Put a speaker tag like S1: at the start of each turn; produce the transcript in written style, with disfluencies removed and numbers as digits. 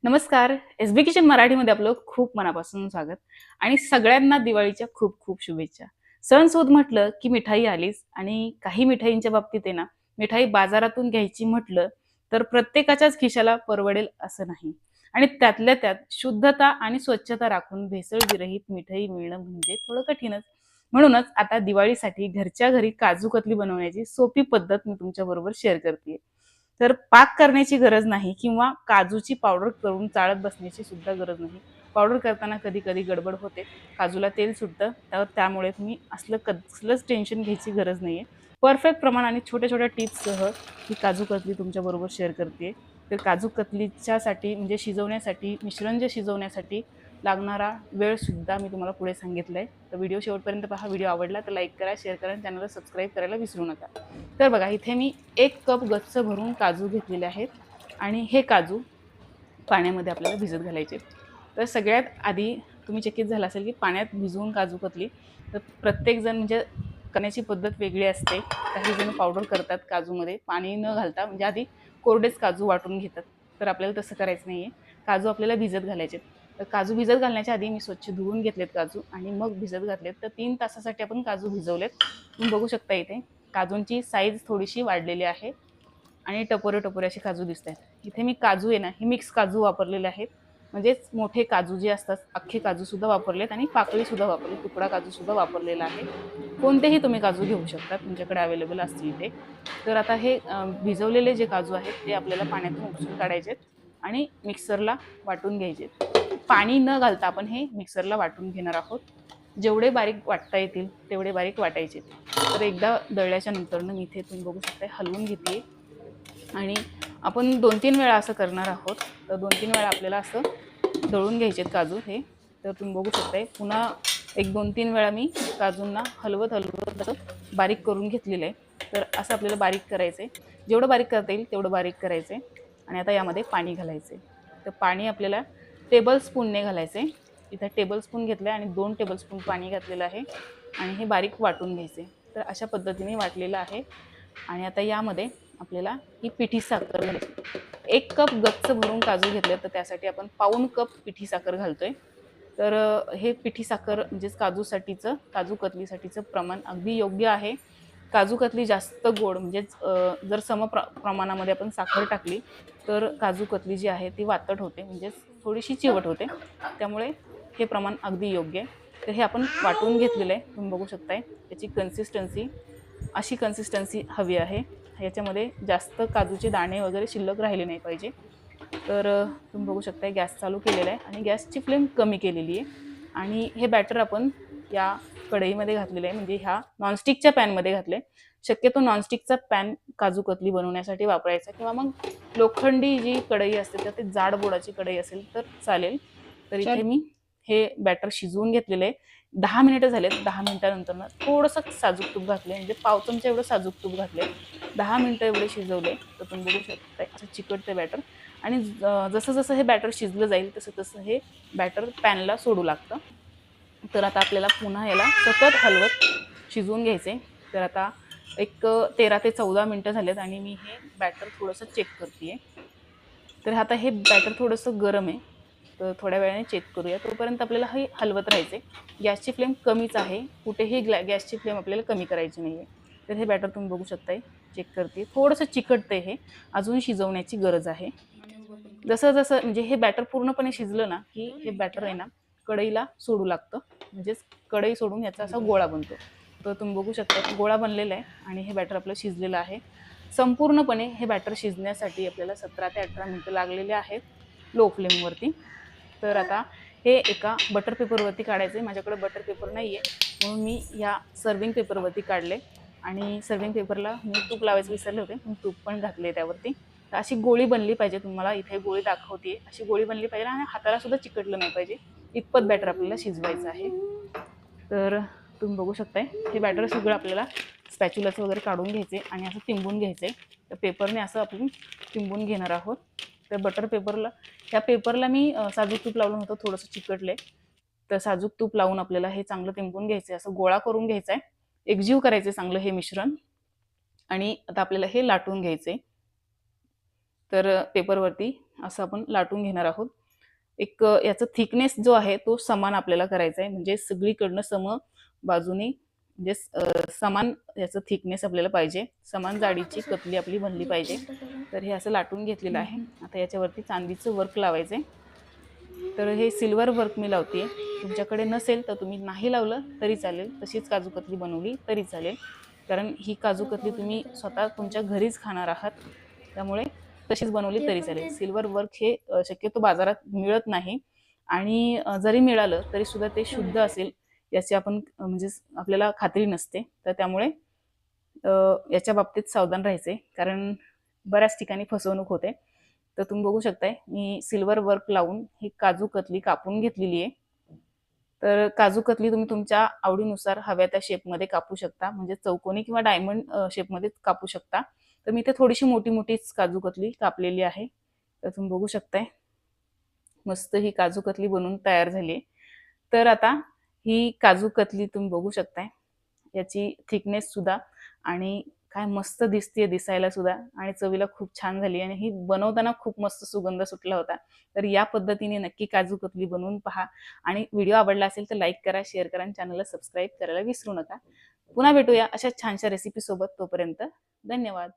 S1: नमस्कार. SB kitchen मराठीमध्ये आपलं खूप मनापासून स्वागत आणि सगळ्यांना दिवाळीच्या खूप खूप शुभेच्छा. सणसुद म्हटलं की मिठाई आलीच आणि काही मिठाईंच्या बाबतीत आहे ना, मिठाई बाजारातून घ्यायची म्हटलं तर प्रत्येकाच्याच खिशाला परवडेल असं नाही आणि त्यातल्या त्यात शुद्धता आणि स्वच्छता राखून भेसळविरहित मिठाई मिळणं म्हणजे थोडं कठीणच. म्हणूनच आता दिवाळीसाठी घरच्या घरी काजू कतली बनवण्याची सोपी पद्धत मी तुमच्याबरोबर शेअर करते. तर पाक करण्याची गरज नाही किंवा काजूची पावडर करून चाळत बसण्याची सुद्धा गरज नाही. पावडर करताना कधी-कधी गडबड होते. काजूला तेल सुटतं. तर त्यामुळे तुम्ही असलं कसलंच टेन्शन घ्यायची गरज नाहीये. परफेक्ट प्रमाण आणि छोट्या-छोट्या टिप्ससह ही काजू कतली तुमच्याबरोबर शेअर करते. तर काजू कतलीच्यासाठी म्हणजे शिजवण्यासाठी, मिश्रण जे शिजवण्यासाठी लागणारा वेळ सुद्धा मी तुम्हाला पुढे सांगितलाय. तर व्हिडिओ शेवटपर्यंत पहा. व्हिडिओ आवडला तर लाईक करा, शेअर करा आणि चॅनलला सबस्क्राईब करायला विसरू नका. तर बघा इथे मी 1 कप गच्च भरून काजू घेतलेले आहेत आणि हे काजू पाण्यामध्ये आपल्याला भिजत घालायचे. तर सगळ्यात आधी तुम्ही चकित झाला असेल की पाण्यात भिजवून काजू कतली तर प्रत्येकजण म्हणजे करण्याची पद्धत वेगळी असते. काही जण पावडर करतात काजूमध्ये पाणी न घालता म्हणजे आधी कोरडेच काजू वाटून घेतात. तर आपल्याला तसं करायचं नाहीये. काजू आपल्याला भिजत घालायचे. तर काजू भिजत घालण्याच्या आधी मी स्वच्छ धुवून घेतलेत काजू आणि मग भिजत घातलेत. तर 3 तासासाठी आपण काजू भिजवलेत. तुम्ही बघू शकता इथे काजूंची साईज थोडीशी वाढलेली आहे आणि टपोरे-टपोरे असे काजू दिसतायत. इथे मी काजू आहे ना, हे मिक्स काजू वापरलेले आहेत. म्हणजेच मोठे काजू जे असतात, अख्खे काजू सुद्धा वापरलेत आणि पाकळी सुद्धा वापरली, तुकडा काजू सुद्धा वापरलेला आहे. कोणतेही तुम्ही काजू घेऊ शकता, तुमच्याकडे अवेलेबल असतील ते. तर आता हे भिजवलेले जे काजू आहेत, ते आपल्याला पाण्यातून उपसून काढायचेत आणि मिक्सरला वाटून घ्यायचेत. पाणी न घालता आपण हे मिक्सरला वाटून घेणार आहोत. जेवढे बारीक वाटता येतील, तेवढे बारीक वाटायचे. तर एकदा दळल्याच्या नंतरनं मी इथे तुम्ही बघू शकता हलवून घेते आणि आपण 2-3 वेळा असं करणार आहोत. तर 2-3 वेळा आपल्याला असं दळून घ्यायचेत काजू हे. तर तुम्ही बघू शकताय पुन्हा एक 2-3 वेळा मी काजूंना हलवत असं बारीक करून घेतलेलं आहे. तर असं आपल्याला बारीक करायचं आहे. जेवढं बारीक करता येईल तेवढं बारीक करायचं आहे आणि आता यामध्ये पाणी घालायचं आहे. तर पाणी आपल्याला टेबल स्पूनने घालायचं आहे. इथं टेबल स्पून घेतलं आहे आणि 2 टेबल स्पून पाणी घातलेलं आहे आणि हे बारीक वाटून घ्यायचे. तर अशा पद्धतीने वाटलेलं आहे आणि आता यामध्ये आपल्याला ही पिठी साखर घालायची. 1 कप गच्च भरून काजू घेतले तर त्यासाठी आपण पाऊण कप पिठी साखर घालतोय. तर हे पिठी साखर म्हणजेच काजूसाठीचं काजू कतलीसाठीचं प्रमाण अगदी योग्य आहे. काजू कतली जास्त गोड म्हणजेच जर प्रमाणामध्ये आपण साखर टाकली तर काजू कतली जी आहे ती वातट होते म्हणजेच थोडीशी चिवट होते. त्यामुळे हे प्रमाण अगदी योग्य आहे. तर हे आपण वाटून घेतलेलं आहे. तुम्ही बघू शकताय त्याची कन्सिस्टन्सी अशी कन्सिस्टन्सी हवी आहे. याच्यामध्ये जास्त काजूचे दाणे वगैरे शिल्लक राहिले नाही पाहिजे. तर तुम्ही बघू शकता गॅस चालू केलेला आहे आणि गॅसची फ्लेम कमी केलेली आहे आणि हे बॅटर आपण या कढईमध्ये घातलेलं आहे म्हणजे ह्या नॉनस्टिकच्या पॅनमध्ये घातले. शक्यतो नॉनस्टिकचा पॅन काजू कतली बनवण्यासाठी वापरायचा किंवा मग लोखंडी जी कढई असते तर ते जाड बोडाची कढई असेल तर चालेल. तर इथे मी हे बॅटर शिजवून घेतलेलं आहे. 10 मिनिटं झालेत. 10 मिनिटानंतर ना थोडंसं साजूक तूप घातले म्हणजे पाव चमचा एवढं साजूक तूप घातले. 10 मिनिटं एवढे शिजवले तर तुम्ही बघू शकता असं चिकटते बॅटर आणि जसं जसं हे बॅटर शिजलं जाईल तसं तसं हे बॅटर पॅनला सोडू लागतं. तर आता आपल्याला पुन्हा याला सतत हलवत शिजवून घ्यायचे. तर आता एक 13 ते 14 मिनिटं झालेत आणि मी हे बॅटर थोडंसं चेक करते. तर आता हे बॅटर थोडंसं गरम आहे. तर थोड्या वेळाने चेक करूया. तोपर्यंत आपल्याला हे हलवत राहायचे. गॅसची फ्लेम कमीच आहे. कुठेही गॅसची फ्लेम आपल्याला कमी करायची नाहीये. तर हे बॅटर तुम्ही बघू शकताय. चेक करते. थोडंसं चिकटतंय हे. अजून शिजवण्याची गरज आहे. जसं-जसं म्हणजे हे बॅटर पूर्णपणे शिजलं ना, की हे बॅटर आहे ना, कढईला सोडू लागतं. म्हणजेच कढई सोडून याचा असा गोळा बनतो. तर तुम्ही बघू शकता गोळा बनलेला आहे आणि हे बॅटर आपलं शिजलेलं आहे. संपूर्णपणे हे बॅटर शिजण्यासाठी आपल्याला 17 ते 18 मिनिटं लागलेले आहेत लो फ्लेमवरती. तर आता हे एका बटर पेपरवरती काढायचं आहे. माझ्याकडे बटर पेपर नाही आहे म्हणून मी या सर्विंग पेपरवरती काढले आणि सर्विंग पेपरला मी तूप लावायचं विसरले होते म्हणून तूप पण घातले त्यावरती. तर अशी गोळी बनली पाहिजे. तुम्हाला इथे गोळी दाखवते अशी गोळी बनली पाहिजे आणि हाताला सुद्धा चिकटलं नाही पाहिजे इतपत बॅटर आपल्याला शिजवायचं आहे. तर तुम्ही बघू शकताय हे बॅटर सगळं आपल्याला स्पॅच्युलाचं वगैरे काढून घ्यायचे आणि असं तिंबून घ्यायचं आहे. तर पेपरने असं आपण तिंबून घेणार आहोत. तर बटर पेपरला त्या पेपरला मी साजूक तूप लावलं होतं थोडंसं चिकटले. तर साजूक तूप लावून आपल्याला हे चांगलं तिंबून घ्यायचं आहे. असं गोळा करून घ्यायचा आहे. एकजीव करायचं चांगलं हे मिश्रण आणि आता आपल्याला हे लाटून घ्यायचं आहे. तर पेपरवरती असं आपण लाटून घेणार आहोत. एक याचा थिकनेस जो आहे तो समान आपल्याला करायचा आहे, म्हणजे सगळीकडनं बाजूनी म्हणजे समान याचं थिकनेस आपल्याला पाहिजे. समान जाडीची कतली आपली बनली पाहिजे. तर हे असं लाटून घेतलेलं आहे. आता याच्यावरती चांदीचं वर्क लावायचं आहे. तर हे सिल्वर वर्क मी लावते. तुमच्याकडे नसेल तर तुम्ही नाही लावलं तरी चालेल, तशीच काजू कतली बनवली तरी चालेल. कारण ही काजू कतली तुम्ही स्वतः तुमच्या घरीच खाणार आहात, त्यामुळे तशीच बनवली तरी चालेल. सिल्वर वर्क हे शक्यतो बाजारात मिळत नाही, आणि जरी मिळालं तरी सुद्धा ते शुद्ध असेल याची आपण म्हणजे आपल्याला खात्री नसते. तर त्यामुळे याच्या बाबतीत सावधान राहायचे, कारण बऱ्याच ठिकाणी फसवणूक होते. तर तुम्ही बघू शकताय मी सिल्वर वर्क लावून ही काजू कतली कापून घेतलेली आहे. तर काजू कतली तुम्ही तुमच्या आवडीनुसार हव्या त्या शेपमध्ये कापू शकता, म्हणजे चौकोनी किंवा डायमंड शेपमध्ये कापू शकता. तर मी इथे थोडीशी मोठी मोठीच काजू कतली कापलेली आहे. तर तुम्ही बघू शकताय मस्त ही काजू कतली बनवून तयार झाली आहे. तर आता ही काजू कतली तुम्ही बघू शकताय, याची थिकनेस सुद्धा आणि काय मस्त दिसते दिसायला सुद्धा, आणि चवीला खूप छान झाली, आणि ही बनवताना खूप मस्त सुगंध सुटला होता. तर या पद्धतीने नक्की काजू कतली बनवून पहा, आणि व्हिडिओ आवडला असेल तर लाईक करा, शेअर करा आणि चॅनलला सबस्क्राईब करायला विसरू नका. पुन्हा भेटूया अशा छानशा रेसिपी सोबत. तोपर्यंत धन्यवाद.